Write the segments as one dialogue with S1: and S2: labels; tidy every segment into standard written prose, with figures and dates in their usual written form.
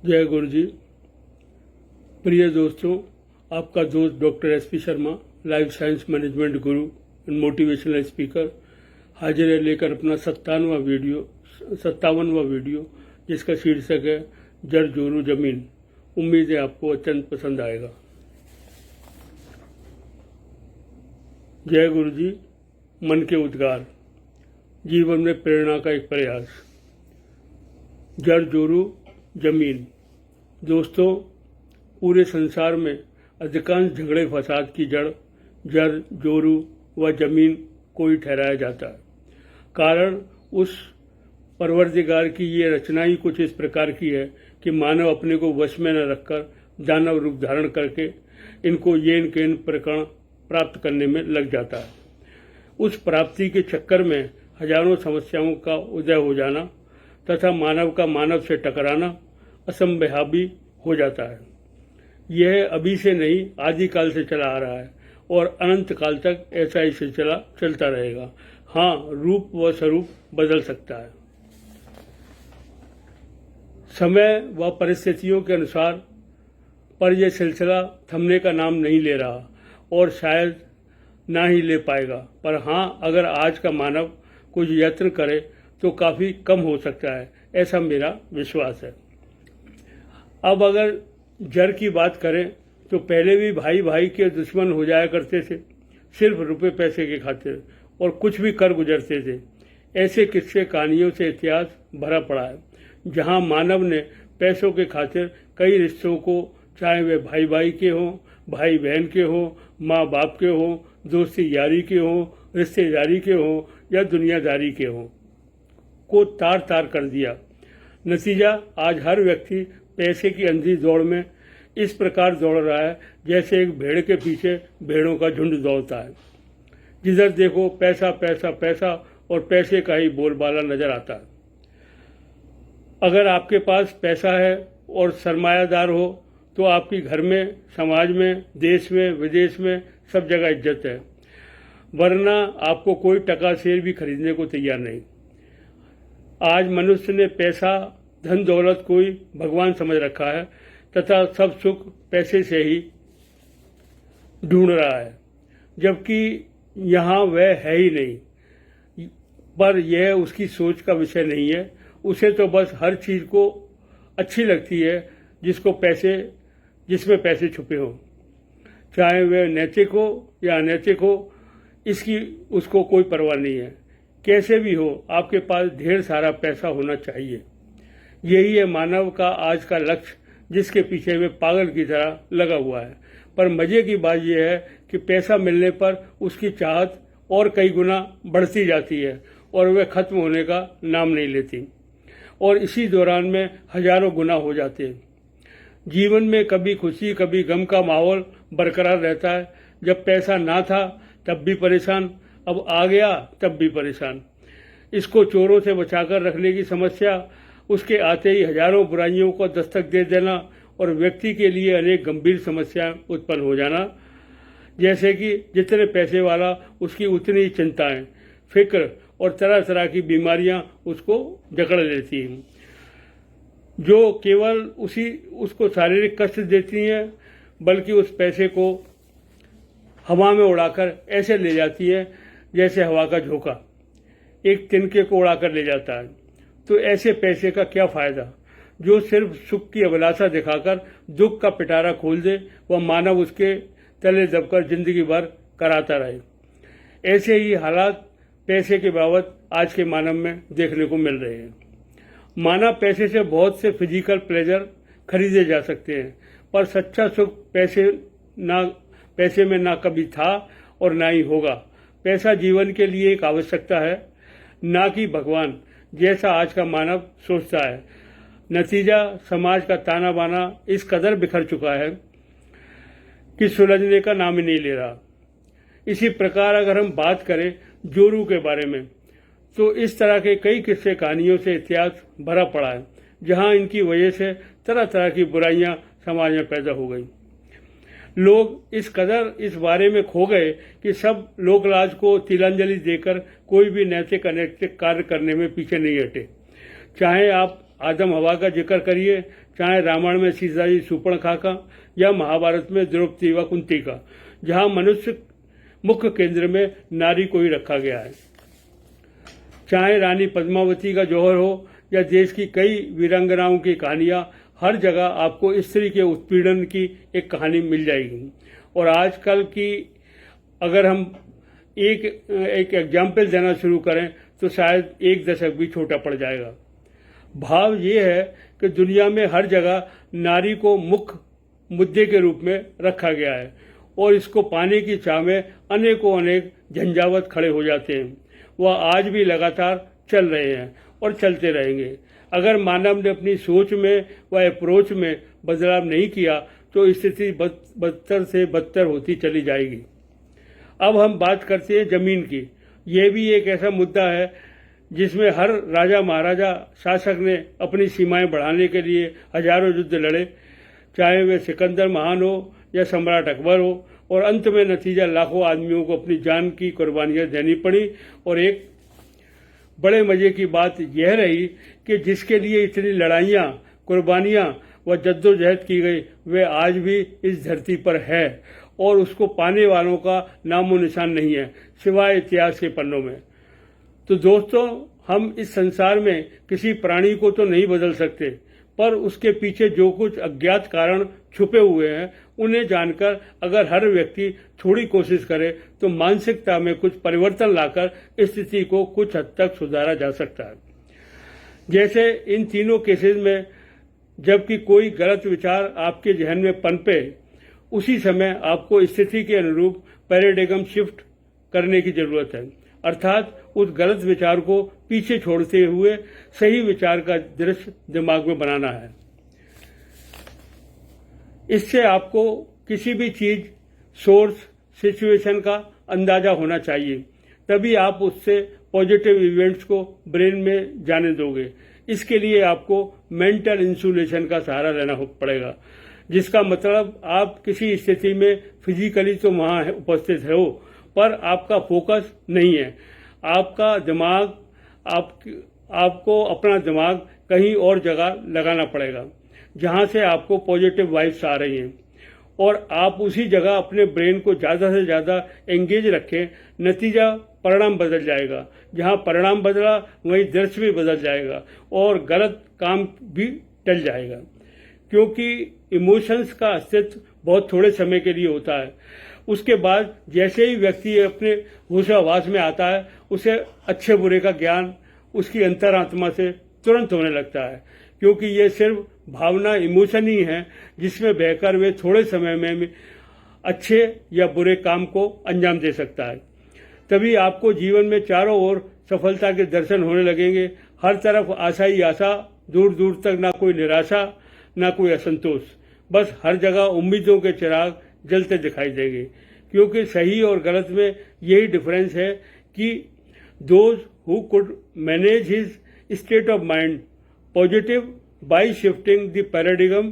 S1: जय गुरु जी। प्रिय दोस्तों, आपका दोस्त doctor SP Sharma, life science management Guru and motivational speaker, हाजिर है लेकर अपना 57वां वीडियो, जिसका शीर्षक है जड़ जोरू जमीन। उम्मीद है आपको अत्यंत पसंद आएगा। जय गुरु जी। मन के उद्गार, जीवन में प्रेरणा का एक प्रयास। जड़ जोरू जमीन। दोस्तों, पूरे संसार में अधिकांश झगड़े फसाद की जड़ जोरू व जमीन को ही ठहराया जाता है। कारण उस परवरदिगार की ये रचना ही कुछ इस प्रकार की है कि मानव अपने को वश में न रखकर दानव रूप धारण करके इनको येन केन प्रकरण प्राप्त करने में लग जाता है। उस प्राप्ति के चक्कर में हजारों समस्याओं का उदय हो जाना तथा मानव का मानव से टकराना असंभवी हो जाता है। यह अभी से नहीं, आदिकाल से चला आ रहा है और अनंत काल तक ऐसा ही सिलसिला चलता रहेगा। हाँ, रूप व स्वरूप बदल सकता है। समय व परिस्थितियों के अनुसार पर यह सिलसिला थमने का नाम नहीं ले रहा और शायद ना ही ले पाएगा। पर हाँ, अगर आज का मानव कुछ यत्न करे तो काफ़ी कम हो सकता है, ऐसा मेरा विश्वास है। अब अगर जड़ की बात करें तो पहले भी भाई भाई के दुश्मन हो जाया करते थे, सिर्फ रुपए पैसे के खातिर, और कुछ भी कर गुजरते थे। ऐसे किस्से कहानियों से इतिहास भरा पड़ा है, जहां मानव ने पैसों के खातिर कई रिश्तों को, चाहे वे भाई भाई के हों, भाई बहन के हों, माँ बाप के हों, दोस्ती यारी के हों, रिश्तेदारी के हों या दुनियादारी के हों, को तार तार कर दिया। नतीजा, आज हर व्यक्ति पैसे की अंधी दौड़ में इस प्रकार दौड़ रहा है जैसे एक भेड़ के पीछे भेड़ों का झुंड दौड़ता है। जिधर देखो पैसा पैसा पैसा और पैसे का ही बोलबाला नजर आता है। अगर आपके पास पैसा है और सरमायादार हो तो आपकी घर में, समाज में, देश में, विदेश में सब जगह इज्जत है, वरना आपको कोई टका शेर भी खरीदने को तैयार नहीं। आज मनुष्य ने पैसा, धन दौलत को ही भगवान समझ रखा है तथा सब सुख पैसे से ही ढूंढ रहा है, जबकि यहाँ वह है ही नहीं। पर यह उसकी सोच का विषय नहीं है। उसे तो बस हर चीज को अच्छी लगती है जिसमें पैसे छुपे हों, चाहे वह नैतिक हो या अनैतिक हो, इसकी उसको कोई परवाह नहीं है। कैसे भी हो, आपके पास ढेर सारा पैसा होना चाहिए। यही है मानव का आज का लक्ष्य, जिसके पीछे वे पागल की तरह लगा हुआ है। पर मजे की बात यह है कि पैसा मिलने पर उसकी चाहत और कई गुना बढ़ती जाती है और वह खत्म होने का नाम नहीं लेती, और इसी दौरान में हजारों गुना हो जाते हैं। जीवन में कभी खुशी कभी गम का माहौल बरकरार रहता है। जब पैसा ना था तब भी परेशान, अब आ गया तब भी परेशान। इसको चोरों से बचाकर रखने की समस्या, उसके आते ही हजारों बुराइयों को दस्तक दे देना और व्यक्ति के लिए अनेक गंभीर समस्याएं उत्पन्न हो जाना, जैसे कि जितने पैसे वाला उसकी उतनी ही चिंताएं, फिक्र और तरह तरह की बीमारियां उसको जकड़ लेती हैं, जो केवल उसको शारीरिक कष्ट देती हैं, बल्कि उस पैसे को हवा में उड़ाकर ऐसे ले जाती है जैसे हवा का झोंका एक तिनके को उड़ाकर ले जाता है। तो ऐसे पैसे का क्या फायदा, जो सिर्फ सुख की अभिलाषा दिखाकर दुख का पिटारा खोल दे व मानव उसके तले दबकर जिंदगी भर कराता रहे। ऐसे ही हालात पैसे के बाबत आज के मानव में देखने को मिल रहे हैं। मानव पैसे से बहुत से फिजिकल प्लेजर खरीदे जा सकते हैं, पर सच्चा सुख पैसे में ना कभी था और ना ही होगा। पैसा जीवन के लिए एक आवश्यकता है, ना कि भगवान, जैसा आज का मानव सोचता है। नतीजा, समाज का ताना बाना इस कदर बिखर चुका है कि सुलझने का नाम ही नहीं ले रहा। इसी प्रकार अगर हम बात करें जोरू के बारे में, तो इस तरह के कई किस्से कहानियों से इतिहास भरा पड़ा है, जहां इनकी वजह से तरह तरह की बुराइयां समाज में पैदा हो गई। लोग इस कदर इस बारे में खो गए कि सब लोकलाज को तिलांजलि देकर कोई भी नैतिक अनैतिक कार्य करने में पीछे नहीं हटे। चाहे आप आदम हवा का जिक्र करिए, चाहे रामायण में सीता जी सूर्पणखा का या महाभारत में द्रौपदी व कुंती का, जहां मनुष्य मुख्य केंद्र में नारी को ही रखा गया है। चाहे रानी पद्मावती का जौहर हो या देश की कई वीरांगनाओं की कहानियां, हर जगह आपको स्त्री के उत्पीड़न की एक कहानी मिल जाएगी। और आजकल की अगर हम एक एग्जाम्पल देना शुरू करें तो शायद एक दशक भी छोटा पड़ जाएगा। भाव ये है कि दुनिया में हर जगह नारी को मुख्य मुद्दे के रूप में रखा गया है और इसको पाने की चाह में अनेक झंझावत खड़े हो जाते हैं। वह आज भी लगातार चल रहे हैं और चलते रहेंगे। अगर मानव ने अपनी सोच में व अप्रोच में बदलाव नहीं किया तो स्थिति बदतर से बदतर होती चली जाएगी। अब हम बात करते हैं जमीन की। यह भी एक ऐसा मुद्दा है जिसमें हर राजा महाराजा शासक ने अपनी सीमाएं बढ़ाने के लिए हजारों युद्ध लड़े, चाहे वे सिकंदर महान हो या सम्राट अकबर हो, और अंत में नतीजा लाखों आदमियों को अपनी जान की कुर्बानियां देनी पड़ी। और एक बड़े मजे की बात यह रही कि जिसके लिए इतनी लड़ाइयां, कुर्बानियां व जद्दोजहद की गई, वे आज भी इस धरती पर है और उसको पाने वालों का नामो निशान नहीं है सिवाय इतिहास के पन्नों में। तो दोस्तों, हम इस संसार में किसी प्राणी को तो नहीं बदल सकते, पर उसके पीछे जो कुछ अज्ञात कारण छुपे हुए हैं उन्हें जानकर अगर हर व्यक्ति थोड़ी कोशिश करे तो मानसिकता में कुछ परिवर्तन लाकर स्थिति को कुछ हद तक सुधारा जा सकता है। जैसे इन तीनों केसेस में जबकि कोई गलत विचार आपके जहन में पनपे, उसी समय आपको स्थिति के अनुरूप पैराडिग्म शिफ्ट करने की जरूरत है, अर्थात उस गलत विचार को पीछे छोड़ते हुए सही विचार का दृश्य दिमाग में बनाना है। इससे आपको किसी भी चीज, सोर्स, सिचुएशन का अंदाजा होना चाहिए, तभी आप उससे पॉजिटिव इवेंट्स को ब्रेन में जाने दोगे। इसके लिए आपको मेंटल इंसुलेशन का सहारा लेना पड़ेगा, जिसका मतलब आप किसी स्थिति में फिजिकली तो वहां उपस्थित हो पर आपका फोकस नहीं है। आपका दिमाग आपको अपना दिमाग कहीं और जगह लगाना पड़ेगा जहां से आपको पॉजिटिव वाइब्स आ रही हैं, और आप उसी जगह अपने ब्रेन को ज़्यादा से ज़्यादा एंगेज रखें। नतीजा परिणाम बदल जाएगा, जहां परिणाम बदला वहीं दृश्य भी बदल जाएगा और गलत काम भी टल जाएगा। क्योंकि इमोशंस का अस्तित्व बहुत थोड़े समय के लिए होता है, उसके बाद जैसे ही व्यक्ति अपने होशावास में आता है उसे अच्छे बुरे का ज्ञान उसकी अंतरात्मा से तुरंत होने लगता है, क्योंकि ये सिर्फ भावना, इमोशन ही है जिसमें बहकर वे थोड़े समय में अच्छे या बुरे काम को अंजाम दे सकता है। तभी आपको जीवन में चारों ओर सफलता के दर्शन होने लगेंगे। हर तरफ आशा ही आशा, दूर दूर तक ना कोई निराशा ना कोई असंतोष, बस हर जगह उम्मीदों के चिराग जलते दिखाई देंगे। क्योंकि सही और गलत में यही डिफरेंस है कि those who could manage his state of mind positive by shifting the paradigm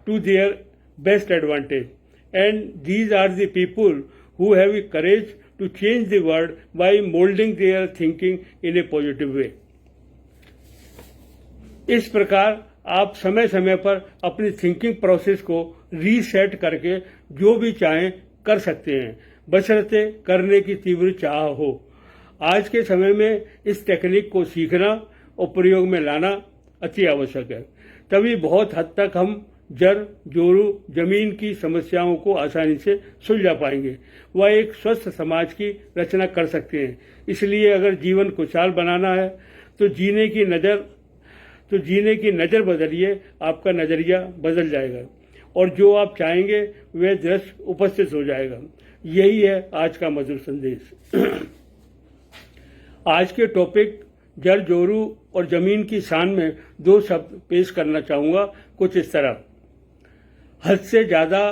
S1: to their best advantage, and these are the people who have the courage to change the world by molding their thinking in a positive way. इस प्रकार आप समय समय पर अपनी thinking process को reset करके जो भी चाहें कर सकते हैं, बशर्ते करने की तीव्र चाह हो। आज के समय में इस टेक्निक को सीखना और प्रयोग में लाना अति आवश्यक है। तभी बहुत हद तक हम जड़ जोरू जमीन की समस्याओं को आसानी से सुलझा पाएंगे, वह एक स्वस्थ समाज की रचना कर सकते हैं। इसलिए अगर जीवन खुशहाल बनाना है तो जीने की नज़र बदलिए, आपका नज़रिया बदल जाएगा और जो आप चाहेंगे वह दृश्य उपस्थित हो जाएगा। यही है आज का मधुर संदेश। आज के टॉपिक जड़ जोरू और जमीन की शान में दो शब्द पेश करना चाहूंगा कुछ इस तरह। हद से ज्यादा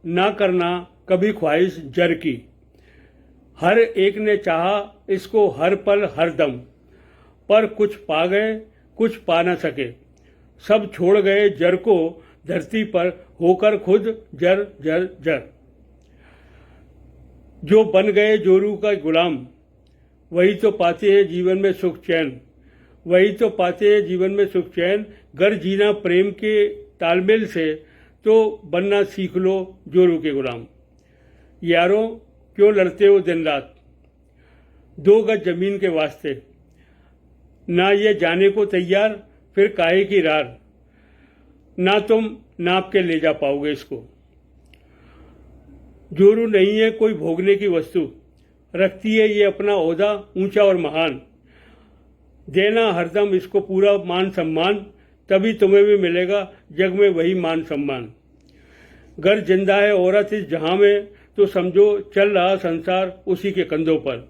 S1: ना करना कभी ख्वाहिश जर की, हर एक ने चाहा इसको हर पल हर दम, पर कुछ पा गए कुछ पा न सके, सब छोड़ गए जर को धरती पर होकर खुद जर जर जर। जो बन गए जोरू का गुलाम, वही तो पाते हैं जीवन में सुख चैन, वही तो पाते हैं जीवन में सुख चैन। घर जीना प्रेम के तालमेल से तो बनना सीख लो जोरू के गुलाम। यारों क्यों लड़ते हो दिन रात 2 गज जमीन के वास्ते, ना ये जाने को तैयार फिर काहे की रार, ना तुम नाप के ले जा पाओगे इसको। जोरू नहीं है कोई भोगने की वस्तु, रखती है ये अपना ओहदा ऊंचा और महान। देना हरदम इसको पूरा मान सम्मान, तभी तुम्हें भी मिलेगा जग में वही मान सम्मान। घर जिंदा है औरत इस जहां में, तो समझो चल रहा संसार उसी के कंधों पर।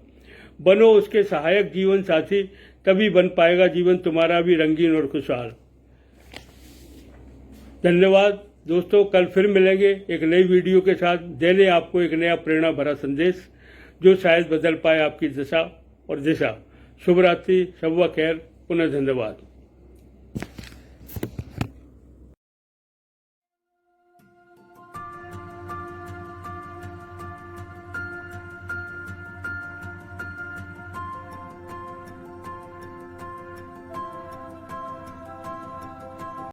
S1: बनो उसके सहायक जीवन साथी, तभी बन पाएगा जीवन तुम्हारा भी रंगीन और खुशहाल। धन्यवाद दोस्तों, कल फिर मिलेंगे एक नई वीडियो के साथ, देने आपको एक नया प्रेरणा भरा संदेश जो शायद बदल पाए आपकी दशा और दिशा। शुभ रात्रि, शब व खैर, पुनः धन्यवाद।